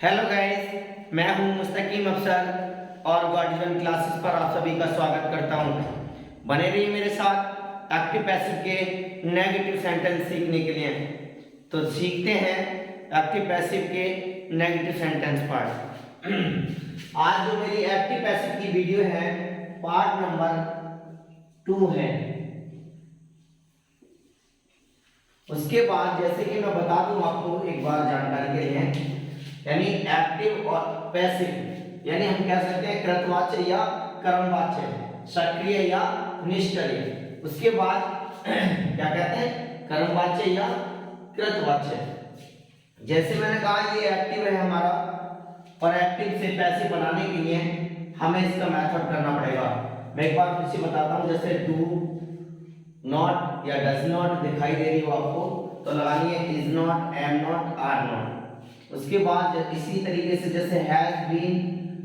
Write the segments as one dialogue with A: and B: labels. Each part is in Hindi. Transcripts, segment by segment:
A: हेलो गाइस, मैं हूं मुस्तकीम अफसर और गॉर्डियन क्लासेस पर आप सभी का स्वागत करता हूं। बने रहिए मेरे साथ एक्टिव पैसिव के नेगेटिव सेंटेंस सीखने के लिए। तो सीखते हैं एक्टिव पैसिव के नेगेटिव सेंटेंस पार्ट। आज जो मेरी एक्टिव पैसिव की वीडियो है पार्ट नंबर 2 है। उसके बाद जैसे कि मैं बता दूं आपको एक बार जानकारी के लिए, यानी एक्टिव और पैसिव यानी हम कह सकते हैं कृतवाच्य या कर्मवाच्य, सक्रिय या निष्क्रिय। उसके बाद क्या कहते हैं, कर्मवाच्य या कृतवाच्य। जैसे मैंने कहा ये एक्टिव है हमारा, और एक्टिव से पैसिव बनाने के लिए हमें इसका मेथड करना पड़ेगा। मैं एक बार फिर से बताता हूं। जैसे डू नॉट या डज नॉट दिखाई दे रही हो आपको, तो लगानी है is not, am not, are not. उसके बाद इसी तरीके से जैसे हैज बीन,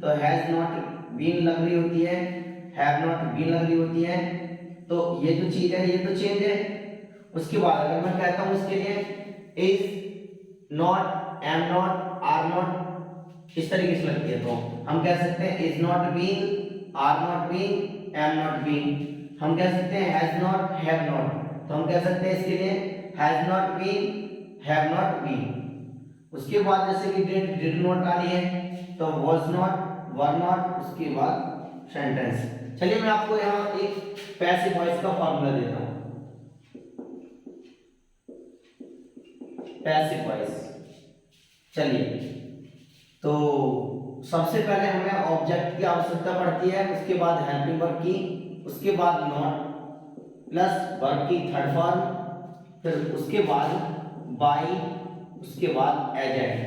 A: तो हैज नॉट बीन लग रही होती है, हैव नॉट बीन लग रही होती है। तो ये जो चीज है ये तो चेंज है। उसके बाद अगर मैं कहता हूं इसके लिए is not, am not, are not इस तरीके से लगती है, तो हम कह सकते हैं is not been, are not been, am not been. हम कह सकते हैं हैज नॉट, हैव नॉट, तो हम कह सकते हैं इसके लिए has not been, have not been. उसके बाद जैसे कि डिड नॉट आ रही है, तो वाज नॉट, वर नॉट। उसके बाद सेंटेंस। चलिए मैं आपको यहाँ एक पैसिव वॉइस का फॉर्मूला देता हूँ। पैसिव वॉइस, चलिए तो सबसे पहले हमें ऑब्जेक्ट की आवश्यकता पड़ती है, उसके बाद हेल्पिंग वर्ब की, उसके बाद नॉट प्लस वर्ब की थर्ड फॉर्म, फिर उसके बाद बाई, उसके बाद एजेंट।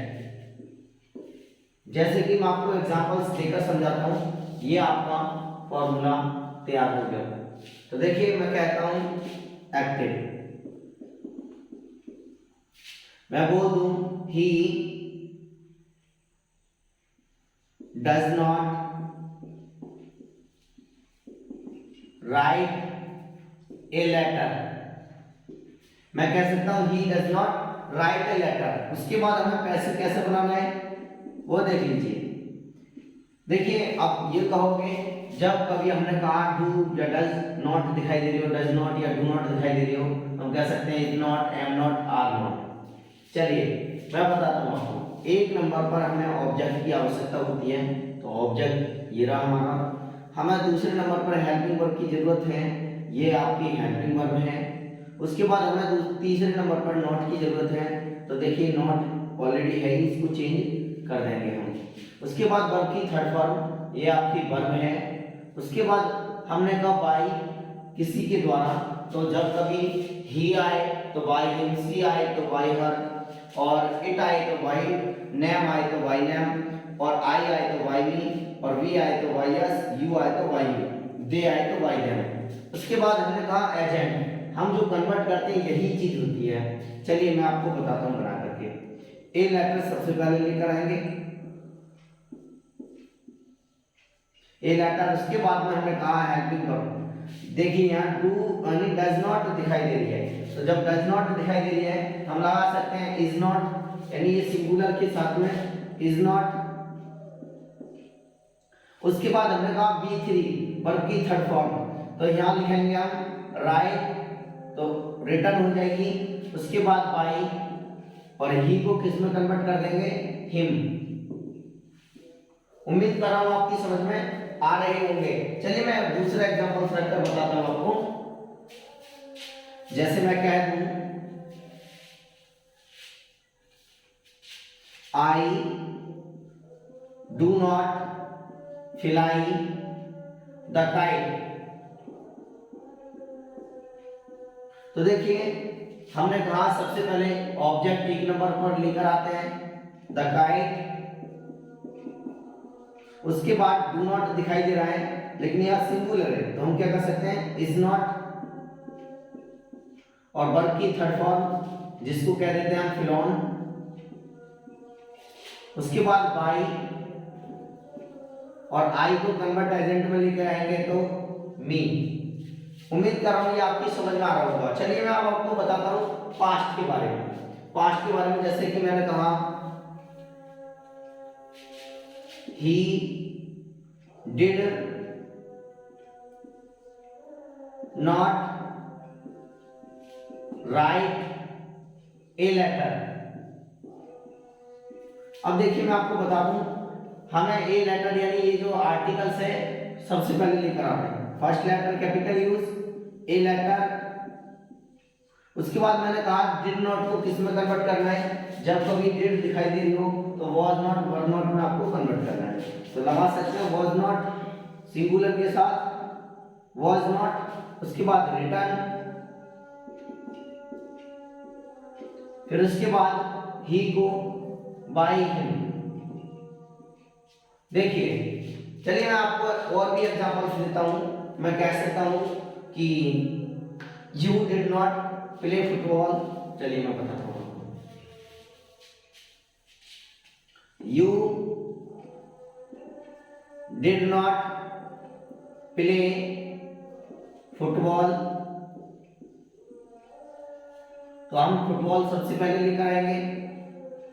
A: जैसे कि मैं आपको एग्जांपल्स देकर समझाता हूं, ये आपका फॉर्मूला तैयार हो गया। तो देखिए मैं कहता हूं एक्टिव, मैं बोल दूं he does not write a letter. मैं कह सकता हूं he does not write a letter. उसके बाद हमें पैसिव कैसे बनाना है वो देख लीजिए। देखिए अब ये कहोगे, जब कभी हमने कहा डू या डज नॉट दिखाई दे रही हो, डज नॉट या डू नॉट दिखाई दे रही हो, हम कह सकते हैं is not, am not, are not. चलिए मैं बताता हूं आपको। एक नंबर पर हमें ऑब्जेक्ट की आवश्यकता होती है, तो ऑब्जेक्ट ये रहा हमारा। हमें दूसरे नंबर पर हेल्पिंग वर्ब की जरूरत है, ये आपकी हेल्पिंग वर्ब है। उसके बाद हमें तीसरे नंबर पर नॉट की जरूरत है, तो देखिए नॉट ऑलरेडी है, इसको चेंज कर देंगे हम। उसके बाद वर्ब की थर्ड फॉर्म, ये आपकी वर्ब है। उसके बाद हमने कहा बाई, किसी के द्वारा, तो जब कभी ही आए तो बाई हिम, सी आए तो बाई हर, और इट आए तो बाई, नेम आए तो बाई नेम, और आई आए तो बाई मी, और वी आए तो बाई अस, यू आए तो बाई यू, दे आए तो बाई देम। उसके बाद हमने कहा एजेंट, हम जो कन्वर्ट करते हैं यही चीज होती है। चलिए मैं आपको बताता हूं बना करके। ए लेटर सबसे पहले लेकर आएंगे, ए लेटर। उसके बाद में हमने कहा हेल्पिंग वर्ब। देखिए यहाँ डू यानी डज नॉट दिखाई दे रही है, तो जब डज नॉट दिखाई दे रही है हम लगा सकते हैं इज नॉट, यानी ये सिंगुलर के साथ में इज नॉट। उसके बाद हमने कहा बी थ्री, वर्ब की थर्ड फॉर्म, तो यहाँ लिखेंगे हम राइट, तो रिटर्न हो जाएगी। उसके बाद बाई, और ही को किस में कन्वर्ट कर देंगे, हिम। उम्मीद कर रहा हूं आपकी समझ में आ रहे होंगे। चलिए मैं दूसरा एग्जांपल रखकर बताता हूं आपको। जैसे मैं कह दूं I do not fly the kite, तो देखिए हमने कहा सबसे पहले ऑब्जेक्ट एक नंबर पर लेकर आते हैं द काइट। उसके बाद डू नॉट दिखाई दे रहा है, लेकिन यह सिंगुलर है, तो हम क्या कर सकते हैं इज नॉट, और वर्ब की थर्ड फॉर्म जिसको कह देते हैं हम फिलॉन। उसके बाद बाई, और आई को कन्वर्ट एजेंट में लेकर आएंगे तो मी। उम्मीद कर रहा हूं ये आपकी समझ में आ रहा होगा। चलिए मैं अब आपको बताता हूं पास्ट के बारे में। पास्ट के बारे में जैसे कि मैंने कहा he did not write a letter। अब देखिए मैं आपको बता दूं, हमें ए लेटर यानी ये जो आर्टिकल्स है सबसे पहले लेकर आते हैं। First letter capital use, a letter. उसके बाद मैंने कहा डिड नॉट को किस में कन्वर्ट करना है, जब कभी डिड दिखाई दे रही हो तो वाज नॉट वर नॉट में आपको कन्वर्ट करना है। तो लगा सकते हैं वाज नॉट सिंगुलर के साथ वाज नॉट, उसके बाद रिटर्न, फिर उसके बाद ही को बाय हिम। देखिए चलिए मैं आपको और भी एग्जांपल्स देता हूं। मैं कह सकता हूं कि you did not play football. चलिए मैं बताता हूं, you did not play football. तो हम फुटबॉल सबसे पहले लेकर आएंगे,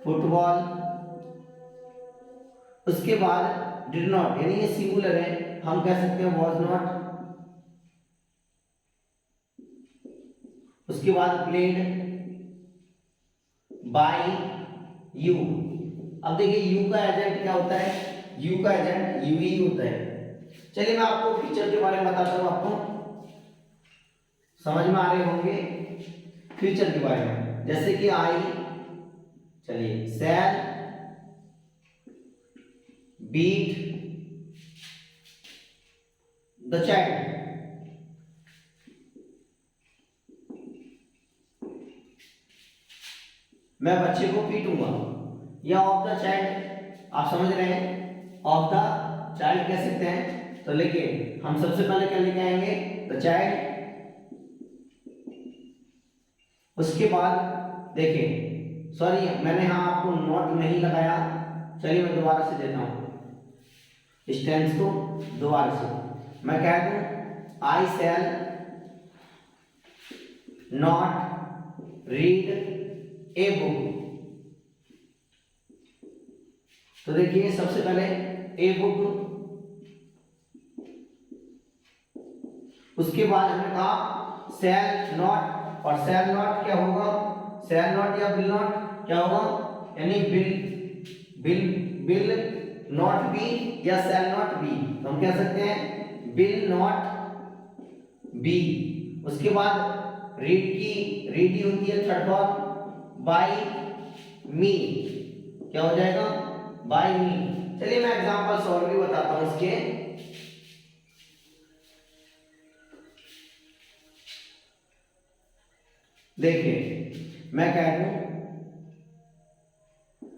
A: फुटबॉल। उसके बाद डिड नॉट यानी ये सिंगुलर है, हम कह सकते हैं वाज नॉट। उसके बाद प्लेड बाय यू। अब देखिए यू का एजेंट क्या होता है, यू का एजेंट यू ही होता है। चलिए मैं आपको फीचर के बारे में बताता हूं, आपको समझ में आ रहे होंगे फीचर के बारे में। जैसे कि आई, चलिए शैल बीट द चाइल्ड। मैं बच्चे को पीटूंगा, या ऑफ द चाइल्ड, आप समझ रहे हैं ऑफ द चाइल्ड कह सकते हैं। तो लिखिए हम सबसे पहले क्या लेके आएंगे, द चाइल्ड। उसके बाद देखिए सॉरी मैंने यहां आपको नोट नहीं लगाया, चलिए मैं दोबारा से देता हूं इस टेंस को दोबारा से। मैं कह दूं I shall not read a book. तो देखिए सबसे पहले ए बुक, उसके बाद हमने कहा शैल नॉट, और शैल नॉट क्या होगा, शैल नॉट या विल नॉट क्या होगा, यानी विल नॉट बी या शैल नॉट बी। तो हम कह सकते हैं विल नॉट बी। उसके बाद रीड की रीड ही होती है थर्ड फॉर्म, बाय मी क्या हो जाएगा, बाय मी। चलिए मैं एग्जांपल्स और भी बताता हूं इसके। देखिए मैं कह दूं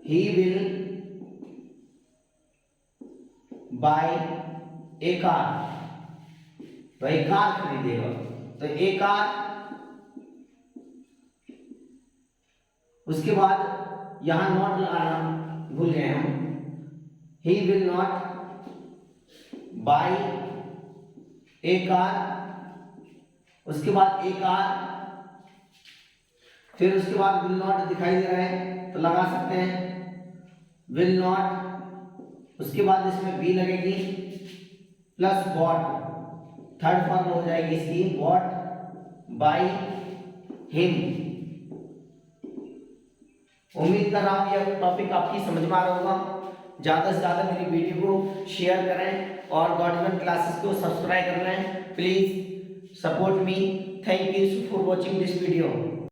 A: he will buy a car, तो एक कार खरीदेगा। तो ए कार, उसके बाद यहां नॉट लगाना भूल गए हम, he will not buy a car. उसके बाद ए कार, फिर उसके बाद विल नॉट दिखाई दे रहा है तो लगा सकते हैं विल नॉट। उसके बाद इसमें बी लगेगी प्लस बॉट, थर्ड फॉर्म हो जाएगी इसकी बॉट बाय हिम। उम्मीद कर रहा हूं यह टॉपिक आपकी समझ में आ रहा होगा। ज्यादा से ज्यादा मेरी वीडियो को शेयर करें और गवर्नमेंट क्लासेस को सब्सक्राइब कर लें। Please support me. Thank you for watching this video.